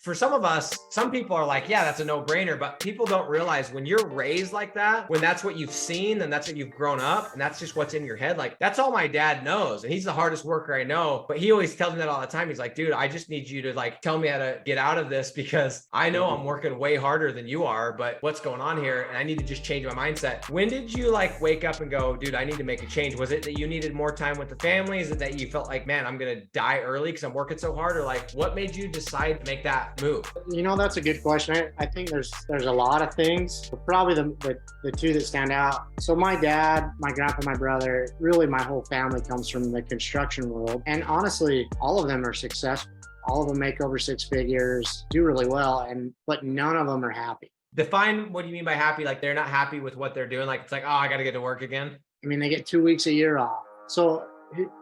for some of us, some people are like, yeah, that's a no-brainer, but people don't realize when you're raised like that, when that's what you've seen and that's what you've grown up and that's just what's in your head, like that's all my dad knows. And he's the hardest worker I know, but he always tells me that all the time. He's like, dude, I just need you to like tell me how to get out of this because I know I'm working way harder than you are, but what's going on here? And I need to just change my mindset. When did you like wake up and go, dude, I need to make a change? Was it that you needed more time with the family? Is it that you felt like, man, I'm going to die early because I'm working so hard? Or like, what made you decide to make that move? You know, that's a good question. I think there's a lot of things, but probably the two that stand out. So my dad, my grandpa, my brother, really my whole family comes from the construction world. And honestly, all of them are successful. All of them make over 6 figures, do really well, but none of them are happy. Define what do you mean by happy? Like they're not happy with what they're doing. Like it's like, oh, I got to get to work again. I mean, they get 2 weeks a year off. So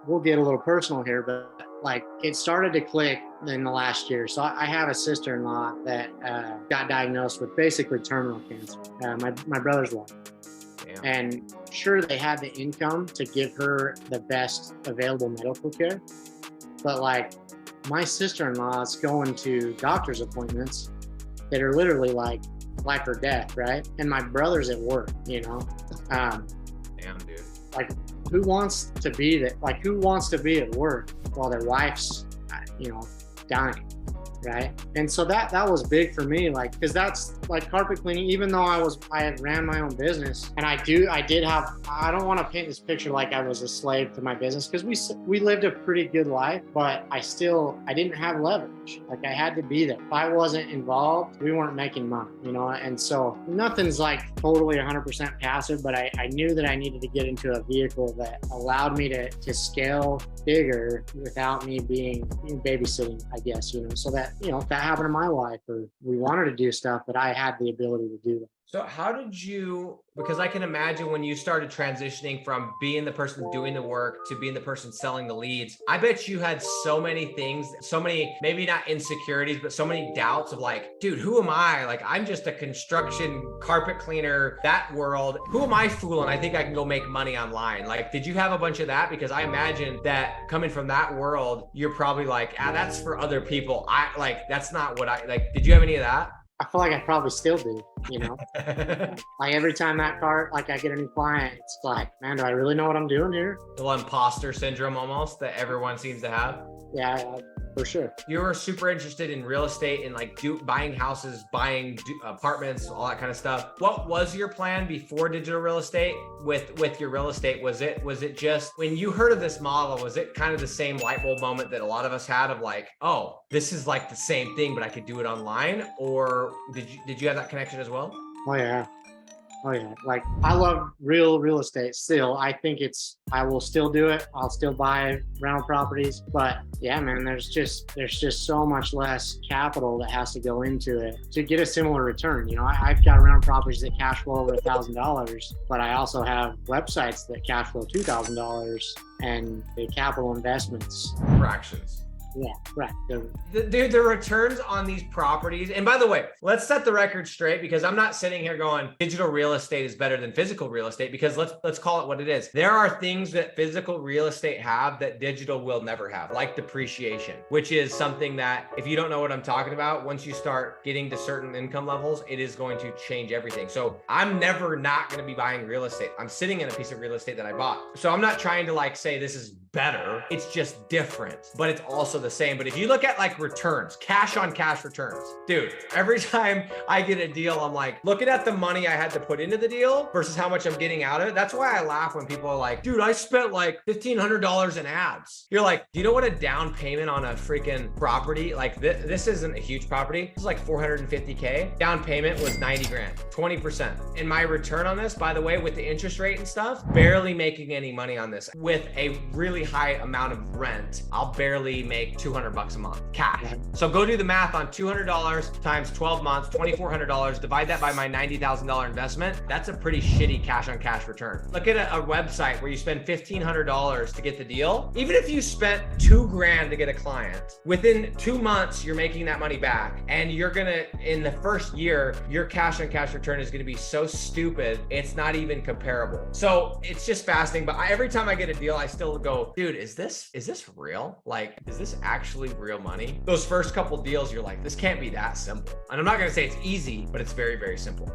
we'll get a little personal here, but like it started to click in the last year. So I have a sister-in-law that got diagnosed with basically terminal cancer, my brother's wife. Damn. And sure, they had the income to give her the best available medical care, but like my sister-in-law is going to doctor's appointments that are literally like life or death, right? And my brother's at work, you know. Damn, dude. Like who wants to be that? Like who wants to be at work while their wife's, you know, dying, right? And so that was big for me, like, because that's like carpet cleaning. Even though I had ran my own business, and I did have. I don't want to paint this picture like I was a slave to my business, because we lived a pretty good life, but I didn't have leverage. Like I had to be there. If I wasn't involved, we weren't making money, you know. And so nothing's like totally 100% passive, but I knew that I needed to get into a vehicle that allowed me to scale bigger without me being babysitting, I guess, you know. So that, you know, if that happened to my wife or we wanted to do stuff, that I had the ability to do that. So how did you, because I can imagine when you started transitioning from being the person doing the work to being the person selling the leads, I bet you had so many things, so many, maybe not insecurities, but so many doubts of like, dude, who am I? Like, I'm just a construction carpet cleaner, that world. Who am I fooling? I think I can go make money online. Like, did you have a bunch of that? Because I imagine that coming from that world, you're probably like, that's for other people. That's not what did you have any of that? I feel like I probably still do, you know. Like every time I get a new client, it's like, man, do I really know what I'm doing here? The imposter syndrome almost that everyone seems to have. Yeah, for sure. You were super interested in real estate and like buying houses, buying apartments, all that kind of stuff. What was your plan before digital real estate with your real estate? Was it just when you heard of this model, was it kind of the same light bulb moment that a lot of us had of like, oh, this is like the same thing, but I could do it online? Or did you have that connection as well? Oh yeah. Like I love real estate still. I think I will still do it. I'll still buy rental properties, but yeah, man, there's just so much less capital that has to go into it to get a similar return. You know, I've got rental properties that cash flow over $1,000, but I also have websites that cash flow $2,000, and the capital investments fractions. Yeah, right. The returns on these properties, and by the way, let's set the record straight, because I'm not sitting here going digital real estate is better than physical real estate, because let's call it what it is. There are things that physical real estate have that digital will never have, like depreciation, which is something that if you don't know what I'm talking about, once you start getting to certain income levels, it is going to change everything. So I'm never not going to be buying real estate. I'm sitting in a piece of real estate that I bought. So I'm not trying to like say this is better. It's just different, but it's also the same. But if you look at like returns, cash on cash returns, dude, every time I get a deal, I'm like looking at the money I had to put into the deal versus how much I'm getting out of it. That's why I laugh when people are like, dude, I spent like $1,500 in ads. You're like, do you know what a down payment on a freaking property? Like this isn't a huge property. It's like 450K. Down payment was 90 grand, 20%. And my return on this, by the way, with the interest rate and stuff, barely making any money on this. With a really high amount of rent, I'll barely make $200 a month cash. So go do the math on $200 times 12 months, $2,400, divide that by my $90,000 investment. That's a pretty shitty cash on cash return. Look at a website where you spend $1,500 to get the deal. Even if you spent $2,000 to get a client, within 2 months, you're making that money back. And you're gonna, in the first year, your cash on cash return is gonna be so stupid, it's not even comparable. So it's just fascinating. But every time I get a deal, I still go, go, dude, is this real? Like, is this actually real money? Those first couple deals, you're like, this can't be that simple. And I'm not going to say it's easy, but it's very, very simple.